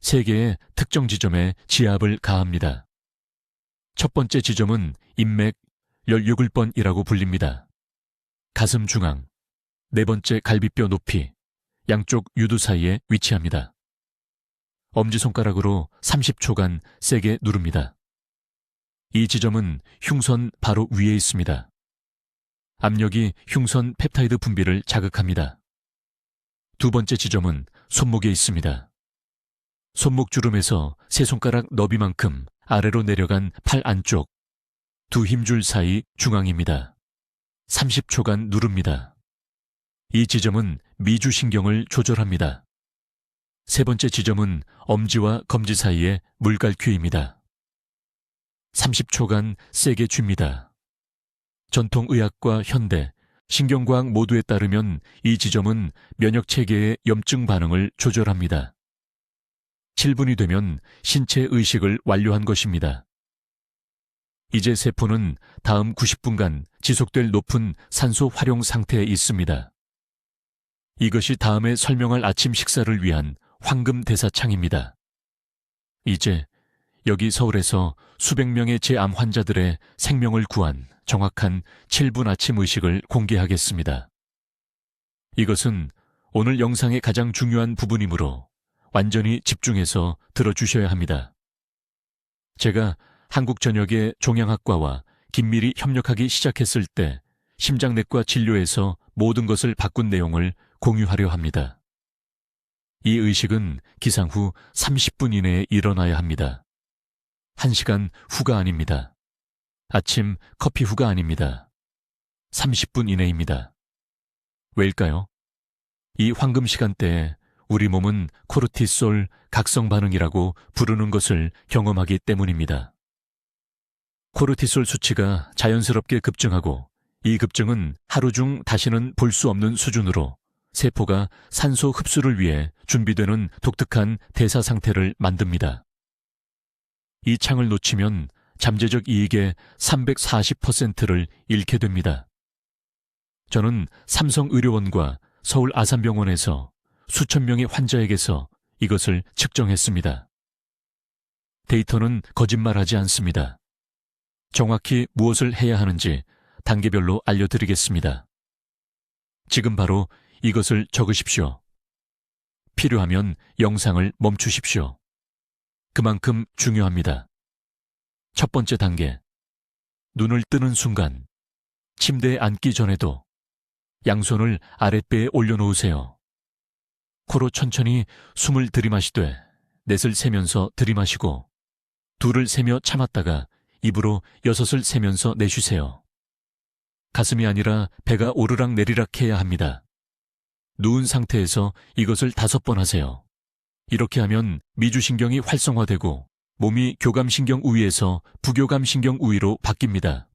3개의 특정 지점에 지압을 가합니다. 첫 번째 지점은 인맥 16번이라고 불립니다. 가슴 중앙, 네 번째 갈비뼈 높이, 양쪽 유두 사이에 위치합니다. 엄지손가락으로 30초간 세게 누릅니다. 이 지점은 흉선 바로 위에 있습니다. 압력이 흉선 펩타이드 분비를 자극합니다. 두 번째 지점은 손목에 있습니다. 손목 주름에서 세 손가락 너비만큼 아래로 내려간 팔 안쪽, 두 힘줄 사이 중앙입니다. 30초간 누릅니다. 이 지점은 미주신경을 조절합니다. 세 번째 지점은 엄지와 검지 사이의 물갈퀴입니다. 30초간 세게 쥡니다. 전통의학과 현대, 신경과학 모두에 따르면 이 지점은 면역체계의 염증 반응을 조절합니다. 7분이 되면 신체 의식을 완료한 것입니다. 이제 세포는 다음 90분간 지속될 높은 산소 활용 상태에 있습니다. 이것이 다음에 설명할 아침 식사를 위한 황금 대사창입니다. 이제 여기 서울에서 수백 명의 제암 환자들의 생명을 구한 정확한 7분 아침 의식을 공개하겠습니다. 이것은 오늘 영상의 가장 중요한 부분이므로 완전히 집중해서 들어주셔야 합니다. 제가 한국전역의 종양학과와 긴밀히 협력하기 시작했을 때 심장내과 진료에서 모든 것을 바꾼 내용을 공유하려 합니다. 이 의식은 기상 후 30분 이내에 일어나야 합니다. 1시간 후가 아닙니다. 아침 커피 후가 아닙니다. 30분 이내입니다. 왜일까요? 이 황금 시간대에 우리 몸은 코르티솔 각성 반응이라고 부르는 것을 경험하기 때문입니다. 코르티솔 수치가 자연스럽게 급증하고 이 급증은 하루 중 다시는 볼 수 없는 수준으로 세포가 산소 흡수를 위해 준비되는 독특한 대사 상태를 만듭니다. 이 창을 놓치면 잠재적 이익의 340%를 잃게 됩니다. 저는 삼성의료원과 서울 아산병원에서 수천 명의 환자에게서 이것을 측정했습니다. 데이터는 거짓말하지 않습니다. 정확히 무엇을 해야 하는지 단계별로 알려드리겠습니다. 지금 바로 이것을 적으십시오. 필요하면 영상을 멈추십시오. 그만큼 중요합니다. 첫 번째 단계. 눈을 뜨는 순간, 침대에 앉기 전에도 양손을 아랫배에 올려놓으세요. 코로 천천히 숨을 들이마시되 넷을 세면서 들이마시고 둘을 세며 참았다가 입으로 6을 세면서 내쉬세요. 가슴이 아니라 배가 오르락 내리락 해야 합니다. 누운 상태에서 이것을 5번 하세요. 이렇게 하면 미주신경이 활성화되고 몸이 교감신경 우위에서 부교감신경 우위로 바뀝니다.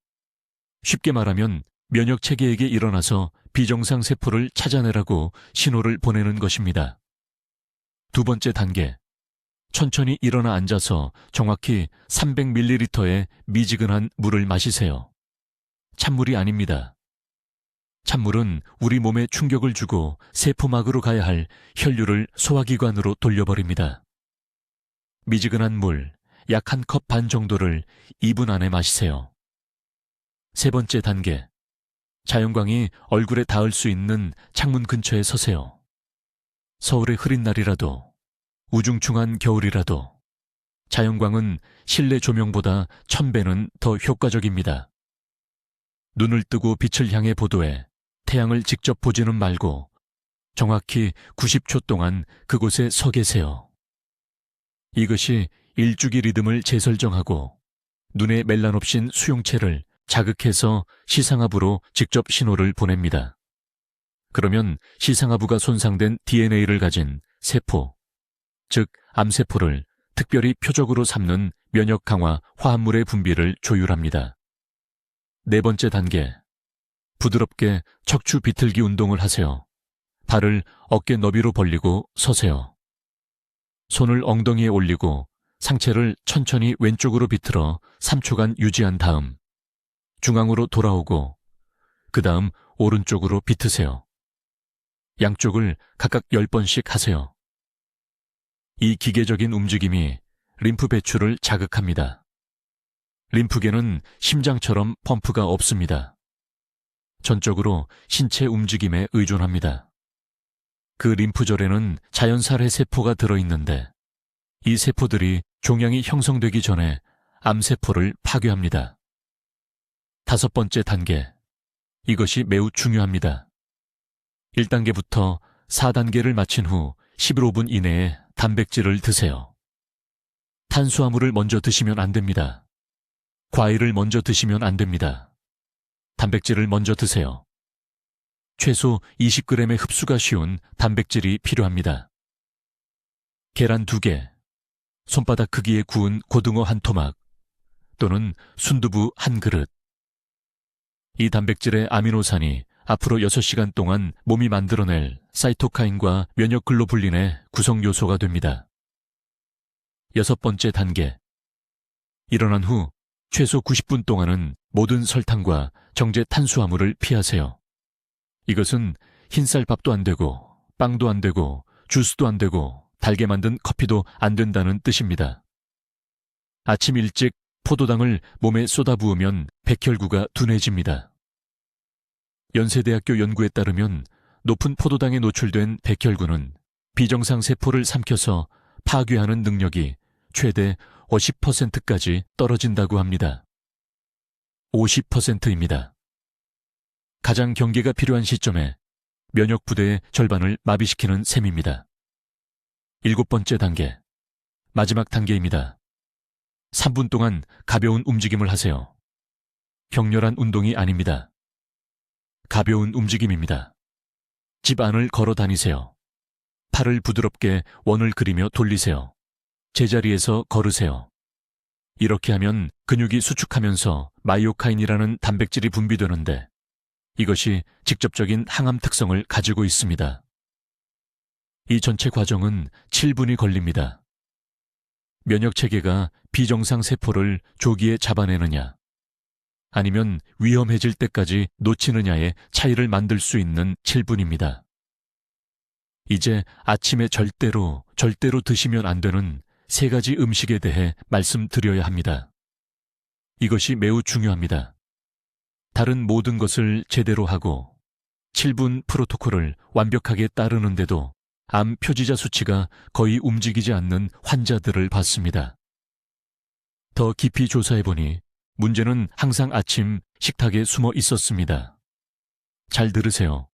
쉽게 말하면 면역체계에게 일어나서 비정상 세포를 찾아내라고 신호를 보내는 것입니다. 두 번째 단계. 천천히 일어나 앉아서 정확히 300ml의 미지근한 물을 마시세요. 찬물이 아닙니다. 찬물은 우리 몸에 충격을 주고 세포막으로 가야 할 혈류를 소화기관으로 돌려버립니다. 미지근한 물, 약 1컵 반 정도를 2분 안에 마시세요. 세 번째 단계. 자연광이 얼굴에 닿을 수 있는 창문 근처에 서세요. 서울의 흐린 날이라도, 우중충한 겨울이라도 자연광은 실내 조명보다 1000배는 더 효과적입니다. 눈을 뜨고 빛을 향해 보도해 태양을 직접 보지는 말고 정확히 90초 동안 그곳에 서 계세요. 이것이 일주기 리듬을 재설정하고 눈에 멜라놉신 수용체를 자극해서 시상하부로 직접 신호를 보냅니다. 그러면 시상하부가 손상된 DNA를 가진 세포, 즉 암세포를 특별히 표적으로 삼는 면역 강화 화합물의 분비를 조율합니다. 네 번째 단계. 부드럽게 척추 비틀기 운동을 하세요. 발을 어깨 너비로 벌리고 서세요. 손을 엉덩이에 올리고 상체를 천천히 왼쪽으로 비틀어 3초간 유지한 다음 중앙으로 돌아오고 그 다음 오른쪽으로 비트세요. 양쪽을 각각 10번씩 하세요. 이 기계적인 움직임이 림프 배출을 자극합니다. 림프계는 심장처럼 펌프가 없습니다. 전적으로 신체 움직임에 의존합니다. 그 림프절에는 자연살해 세포가 들어있는데 이 세포들이 종양이 형성되기 전에 암세포를 파괴합니다. 5번째 단계. 이것이 매우 중요합니다. 1단계부터 4단계를 마친 후 15분 이내에 단백질을 드세요. 탄수화물을 먼저 드시면 안 됩니다. 과일을 먼저 드시면 안 됩니다. 단백질을 먼저 드세요. 최소 20g의 흡수가 쉬운 단백질이 필요합니다. 계란 2개, 손바닥 크기의 구운 고등어 한 토막 또는 순두부 한 그릇. 이 단백질의 아미노산이 앞으로 6시간 동안 몸이 만들어낼 사이토카인과 면역글로불린의 구성 요소가 됩니다. 6번째 단계. 일어난 후 최소 90분 동안은 모든 설탕과 정제 탄수화물을 피하세요. 이것은 흰쌀밥도 안 되고 빵도 안 되고 주스도 안 되고 달게 만든 커피도 안 된다는 뜻입니다. 아침 일찍 포도당을 몸에 쏟아부으면 백혈구가 둔해집니다. 연세대학교 연구에 따르면 높은 포도당에 노출된 백혈구는 비정상 세포를 삼켜서 파괴하는 능력이 최대 50%까지 떨어진다고 합니다. 50%입니다. 가장 경계가 필요한 시점에 면역부대의 절반을 마비시키는 셈입니다. 7번째 단계, 마지막 단계입니다. 3분 동안 가벼운 움직임을 하세요. 격렬한 운동이 아닙니다. 가벼운 움직임입니다. 집 안을 걸어 다니세요. 팔을 부드럽게 원을 그리며 돌리세요. 제자리에서 걸으세요. 이렇게 하면 근육이 수축하면서 마이오카인이라는 단백질이 분비되는데 이것이 직접적인 항암 특성을 가지고 있습니다. 이 전체 과정은 7분이 걸립니다. 면역체계가 비정상 세포를 조기에 잡아내느냐 아니면 위험해질 때까지 놓치느냐의 차이를 만들 수 있는 7분입니다. 이제 아침에 절대로 드시면 안 되는 3가지 음식에 대해 말씀드려야 합니다. 이것이 매우 중요합니다. 다른 모든 것을 제대로 하고 7분 프로토콜을 완벽하게 따르는데도 암 표지자 수치가 거의 움직이지 않는 환자들을 봤습니다. 더 깊이 조사해보니 문제는 항상 아침 식탁에 숨어 있었습니다. 잘 들으세요.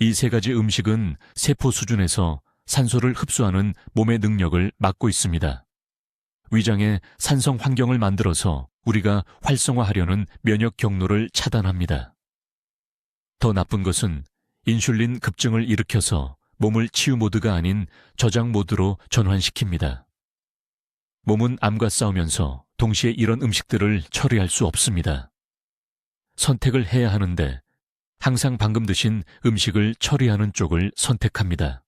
이 3가지 음식은 세포 수준에서 산소를 흡수하는 몸의 능력을 막고 있습니다. 위장에 산성 환경을 만들어서 우리가 활성화하려는 면역 경로를 차단합니다. 더 나쁜 것은 인슐린 급증을 일으켜서 몸을 치유 모드가 아닌 저장 모드로 전환시킵니다. 몸은 암과 싸우면서 동시에 이런 음식들을 처리할 수 없습니다. 선택을 해야 하는데 항상 방금 드신 음식을 처리하는 쪽을 선택합니다.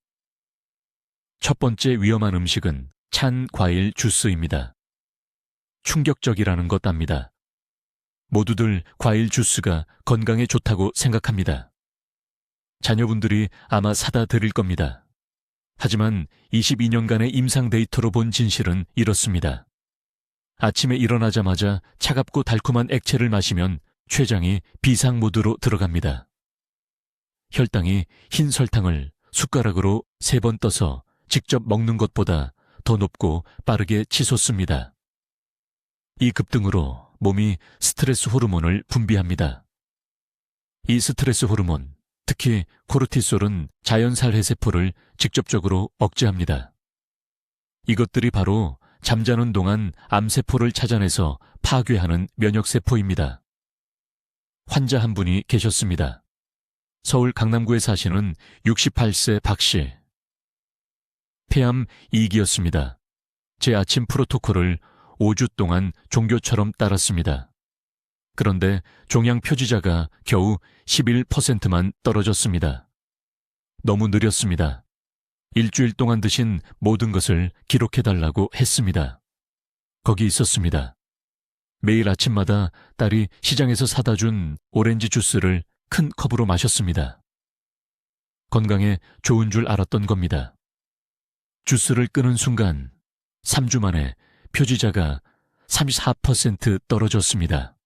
첫 번째 위험한 음식은 찬 과일 주스입니다. 충격적이라는 것 압니다. 모두들 과일 주스가 건강에 좋다고 생각합니다. 자녀분들이 아마 사다 드릴 겁니다. 하지만 22년간의 임상 데이터로 본 진실은 이렇습니다. 아침에 일어나자마자 차갑고 달콤한 액체를 마시면 췌장이 비상 모드로 들어갑니다. 혈당이 흰 설탕을 숟가락으로 3번 떠서 직접 먹는 것보다 더 높고 빠르게 치솟습니다. 이 급등으로 몸이 스트레스 호르몬을 분비합니다. 이 스트레스 호르몬, 특히 코르티솔은 자연살해 세포를 직접적으로 억제합니다. 이것들이 바로 잠자는 동안 암세포를 찾아내서 파괴하는 면역세포입니다. 환자 한 분이 계셨습니다. 서울 강남구에 사시는 68세 박 씨. 폐암 2기였습니다. 제 아침 프로토콜을 5주 동안 종교처럼 따랐습니다. 그런데 종양 표지자가 겨우 11%만 떨어졌습니다. 너무 느렸습니다. 일주일 동안 드신 모든 것을 기록해달라고 했습니다. 거기 있었습니다. 매일 아침마다 딸이 시장에서 사다 준 오렌지 주스를 큰 컵으로 마셨습니다. 건강에 좋은 줄 알았던 겁니다. 주스를 끄는 순간 3주 만에 표지자가 34% 떨어졌습니다.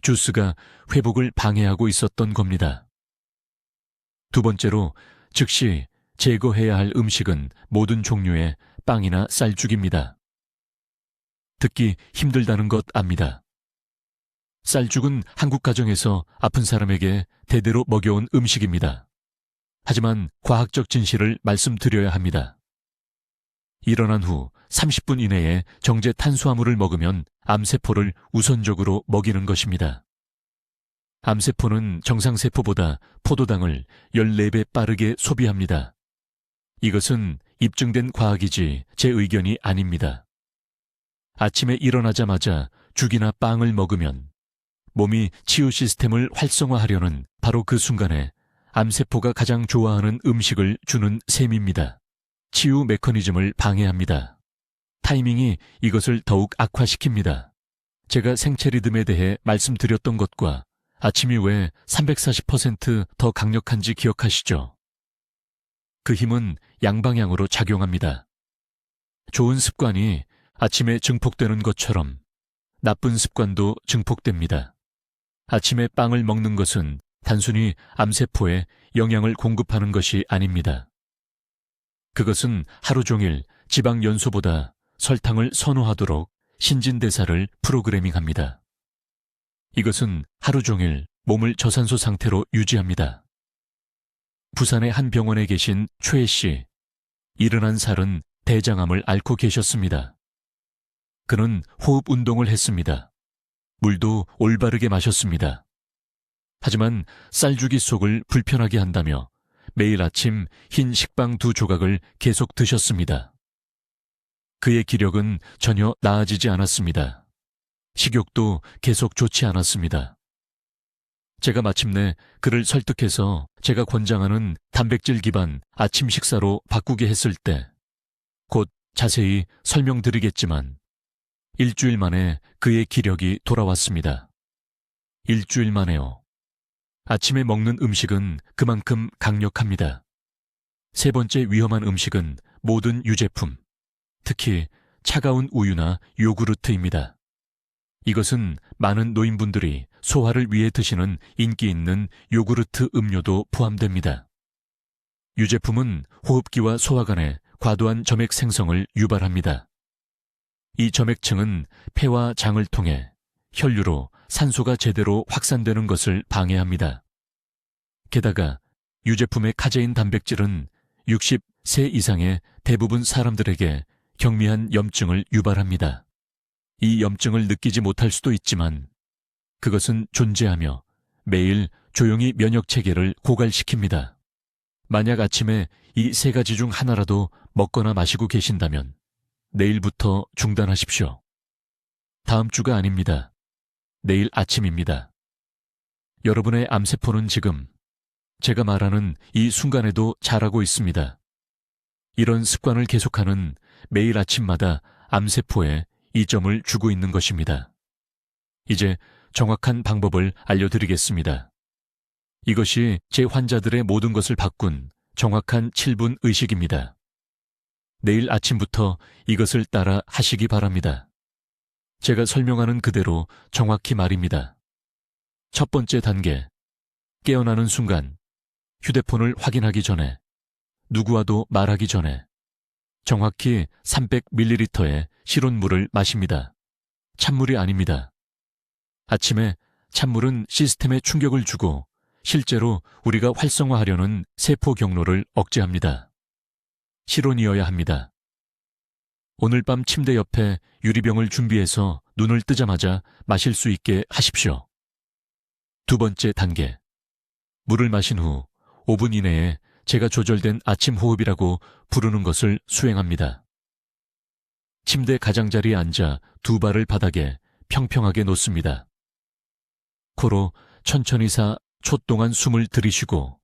주스가 회복을 방해하고 있었던 겁니다. 두 번째로 즉시 제거해야 할 음식은 모든 종류의 빵이나 쌀죽입니다. 듣기 힘들다는 것 압니다. 쌀죽은 한국 가정에서 아픈 사람에게 대대로 먹여온 음식입니다. 하지만 과학적 진실을 말씀드려야 합니다. 일어난 후 30분 이내에 정제 탄수화물을 먹으면 암세포를 우선적으로 먹이는 것입니다. 암세포는 정상세포보다 포도당을 14배 빠르게 소비합니다. 이것은 입증된 과학이지 제 의견이 아닙니다. 아침에 일어나자마자 죽이나 빵을 먹으면 몸이 치유 시스템을 활성화하려는 바로 그 순간에 암세포가 가장 좋아하는 음식을 주는 셈입니다. 치유 메커니즘을 방해합니다. 타이밍이 이것을 더욱 악화시킵니다. 제가 생체 리듬에 대해 말씀드렸던 것과 아침이 왜 340% 강력한지 기억하시죠? 그 힘은 양방향으로 작용합니다. 좋은 습관이 아침에 증폭되는 것처럼 나쁜 습관도 증폭됩니다. 아침에 빵을 먹는 것은 단순히 암세포에 영양을 공급하는 것이 아닙니다. 그것은 하루 종일 지방 연소보다 설탕을 선호하도록 신진대사를 프로그래밍합니다. 이것은 하루 종일 몸을 저산소 상태로 유지합니다. 부산의 한 병원에 계신 최 씨, 70살은 대장암을 앓고 계셨습니다. 그는 호흡 운동을 했습니다. 물도 올바르게 마셨습니다. 하지만 쌀주기 속을 불편하게 한다며 매일 아침 흰 식빵 2조각을 계속 드셨습니다. 그의 기력은 전혀 나아지지 않았습니다. 식욕도 계속 좋지 않았습니다. 제가 마침내 그를 설득해서 제가 권장하는 단백질 기반 아침 식사로 바꾸게 했을 때 곧 자세히 설명드리겠지만 일주일 만에 그의 기력이 돌아왔습니다. 일주일 만에요. 아침에 먹는 음식은 그만큼 강력합니다. 세 번째 위험한 음식은 모든 유제품, 특히 차가운 우유나 요구르트입니다. 이것은 많은 노인분들이 소화를 위해 드시는 인기 있는 요구르트 음료도 포함됩니다. 유제품은 호흡기와 소화관에 과도한 점액 생성을 유발합니다. 이 점액층은 폐와 장을 통해 혈류로 산소가 제대로 확산되는 것을 방해합니다. 게다가 유제품의 카제인 단백질은 60세 이상의 대부분 사람들에게 경미한 염증을 유발합니다. 이 염증을 느끼지 못할 수도 있지만 그것은 존재하며 매일 조용히 면역 체계를 고갈시킵니다. 만약 아침에 이 세 가지 중 하나라도 먹거나 마시고 계신다면 내일부터 중단하십시오. 다음 주가 아닙니다. 내일 아침입니다. 여러분의 암세포는 지금 제가 말하는 이 순간에도 자라고 있습니다. 이런 습관을 계속하는 매일 아침마다 암세포에 이점을 주고 있는 것입니다. 이제 정확한 방법을 알려드리겠습니다. 이것이 제 환자들의 모든 것을 바꾼 정확한 7분 의식입니다. 내일 아침부터 이것을 따라 하시기 바랍니다. 제가 설명하는 그대로 정확히 말입니다. 첫 번째 단계, 깨어나는 순간 휴대폰을 확인하기 전에, 누구와도 말하기 전에 정확히 300ml의 실온물을 마십니다. 찬물이 아닙니다. 아침에 찬물은 시스템에 충격을 주고 실제로 우리가 활성화하려는 세포 경로를 억제합니다. 실온이어야 합니다. 오늘 밤 침대 옆에 유리병을 준비해서 눈을 뜨자마자 마실 수 있게 하십시오. 두 번째 단계, 물을 마신 후 5분 이내에 제가 조절된 아침 호흡이라고 부르는 것을 수행합니다. 침대 가장자리에 앉아 두 발을 바닥에 평평하게 놓습니다. 코로 천천히 4초 동안 숨을 들이쉬고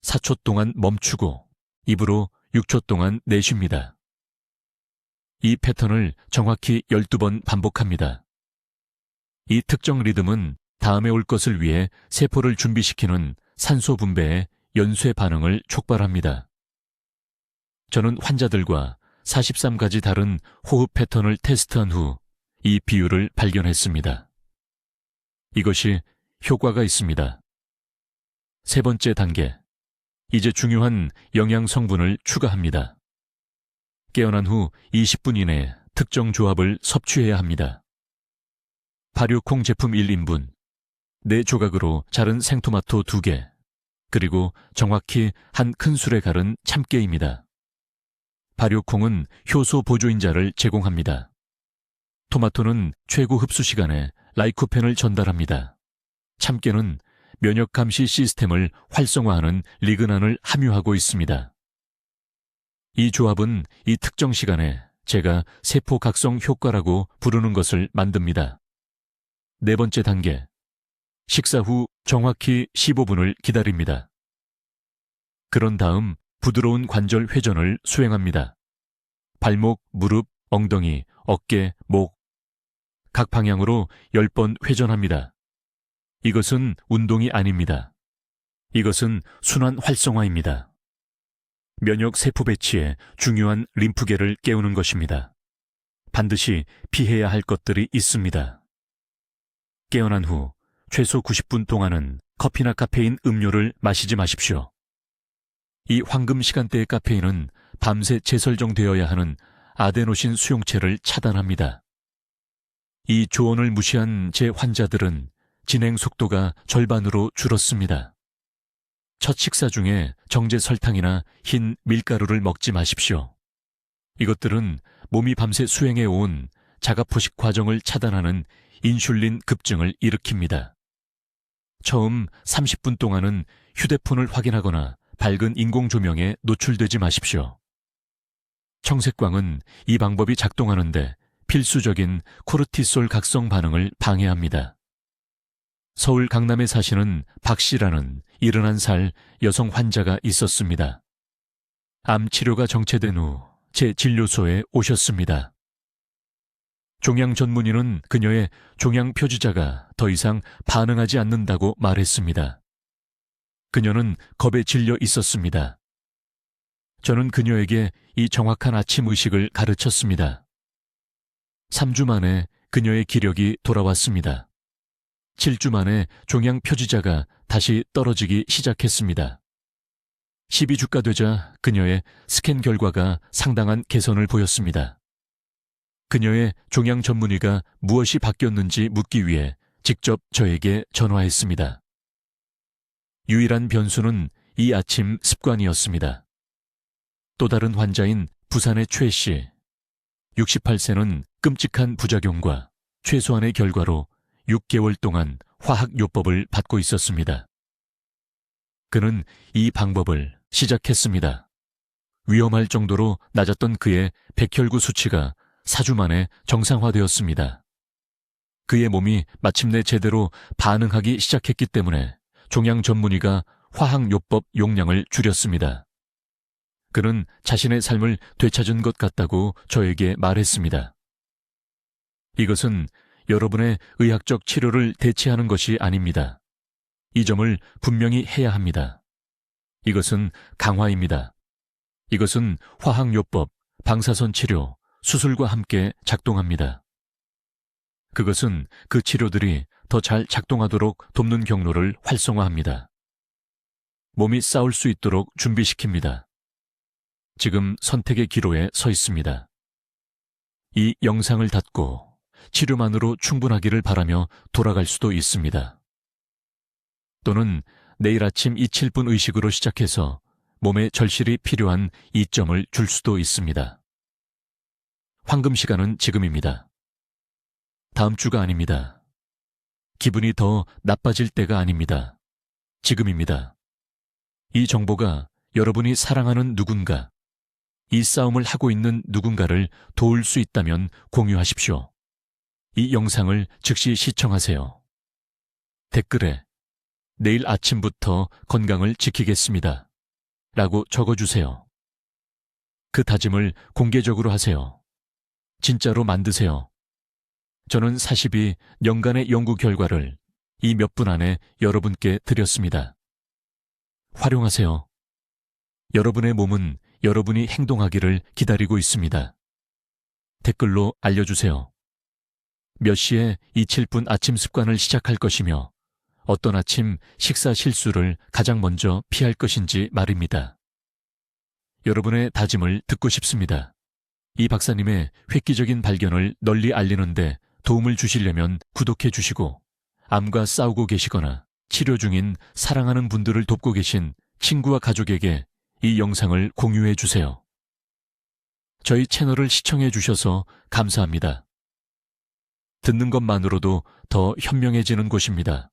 4초 동안 멈추고 입으로 6초 동안 내쉽니다. 이 패턴을 정확히 12번 반복합니다. 이 특정 리듬은 다음에 올 것을 위해 세포를 준비시키는 산소 분배의 연쇄 반응을 촉발합니다. 저는 환자들과 43가지 다른 호흡 패턴을 테스트한 후 이 비율을 발견했습니다. 이것이 효과가 있습니다. 세 번째 단계. 이제 중요한 영양 성분을 추가합니다. 깨어난 후 20분 이내 특정 조합을 섭취해야 합니다. 발효콩 제품 1인분, 4조각으로 자른 생토마토 2개, 그리고 정확히 한 큰술에 갈은 참깨입니다. 발효콩은 효소 보조인자를 제공합니다. 토마토는 최고 흡수 시간에 라이코펜을 전달합니다. 참깨는 면역 감시 시스템을 활성화하는 리그난을 함유하고 있습니다. 이 조합은 이 특정 시간에 제가 세포 각성 효과라고 부르는 것을 만듭니다. 네 번째 단계. 식사 후 정확히 15분을 기다립니다. 그런 다음 부드러운 관절 회전을 수행합니다. 발목, 무릎, 엉덩이, 어깨, 목, 각 방향으로 10번 회전합니다. 이것은 운동이 아닙니다. 이것은 순환 활성화입니다. 면역 세포 배치에 중요한 림프계를 깨우는 것입니다. 반드시 피해야 할 것들이 있습니다. 깨어난 후 최소 90분 동안은 커피나 카페인 음료를 마시지 마십시오. 이 황금 시간대의 카페인은 밤새 재설정되어야 하는 아데노신 수용체를 차단합니다. 이 조언을 무시한 제 환자들은 진행 속도가 절반으로 줄었습니다. 첫 식사 중에 정제 설탕이나 흰 밀가루를 먹지 마십시오. 이것들은 몸이 밤새 수행해 온 자가포식 과정을 차단하는 인슐린 급증을 일으킵니다. 처음 30분 동안은 휴대폰을 확인하거나 밝은 인공 조명에 노출되지 마십시오. 청색광은 이 방법이 작동하는데 필수적인 코르티솔 각성 반응을 방해합니다. 서울 강남에 사시는 박 씨라는 71살 여성 환자가 있었습니다. 암 치료가 정체된 후 제 진료소에 오셨습니다. 종양 전문의는 그녀의 종양 표주자가 더 이상 반응하지 않는다고 말했습니다. 그녀는 겁에 질려 있었습니다. 저는 그녀에게 이 정확한 아침 의식을 가르쳤습니다. 3주 만에 그녀의 기력이 돌아왔습니다. 7주 만에 종양 표주자가 다시 떨어지기 시작했습니다. 12주가 되자 그녀의 스캔 결과가 상당한 개선을 보였습니다. 그녀의 종양 전문의가 무엇이 바뀌었는지 묻기 위해 직접 저에게 전화했습니다. 유일한 변수는 이 아침 습관이었습니다. 또 다른 환자인 부산의 최 씨, 68세는 끔찍한 부작용과 최소한의 결과로 6개월 동안 화학요법을 받고 있었습니다. 그는 이 방법을 시작했습니다. 위험할 정도로 낮았던 그의 백혈구 수치가 4주 만에 정상화되었습니다. 그의 몸이 마침내 제대로 반응하기 시작했기 때문에 종양 전문의가 화학요법 용량을 줄였습니다. 그는 자신의 삶을 되찾은 것 같다고 저에게 말했습니다. 이것은 여러분의 의학적 치료를 대체하는 것이 아닙니다. 이 점을 분명히 해야 합니다. 이것은 강화입니다. 이것은 화학요법, 방사선 치료, 수술과 함께 작동합니다. 그것은 그 치료들이 더 잘 작동하도록 돕는 경로를 활성화합니다. 몸이 싸울 수 있도록 준비시킵니다. 지금 선택의 기로에 서 있습니다. 이 영상을 닫고 치료만으로 충분하기를 바라며 돌아갈 수도 있습니다. 또는 내일 아침 이 7분 의식으로 시작해서 몸에 절실히 필요한 이점을 줄 수도 있습니다. 황금 시간은 지금입니다. 다음 주가 아닙니다. 기분이 더 나빠질 때가 아닙니다. 지금입니다. 이 정보가 여러분이 사랑하는 누군가, 이 싸움을 하고 있는 누군가를 도울 수 있다면 공유하십시오. 이 영상을 즉시 시청하세요. 댓글에 내일 아침부터 건강을 지키겠습니다 라고 적어주세요. 그 다짐을 공개적으로 하세요. 진짜로 만드세요. 저는 42년간의 연구 결과를 이 몇 분 안에 여러분께 드렸습니다. 활용하세요. 여러분의 몸은 여러분이 행동하기를 기다리고 있습니다. 댓글로 알려주세요. 몇 시에 이 7분 아침 습관을 시작할 것이며 어떤 아침 식사 실수를 가장 먼저 피할 것인지 말입니다. 여러분의 다짐을 듣고 싶습니다. 이 박사님의 획기적인 발견을 널리 알리는데 도움을 주시려면 구독해 주시고 암과 싸우고 계시거나 치료 중인 사랑하는 분들을 돕고 계신 친구와 가족에게 이 영상을 공유해 주세요. 저희 채널을 시청해 주셔서 감사합니다. 듣는 것만으로도 더 현명해지는 곳입니다.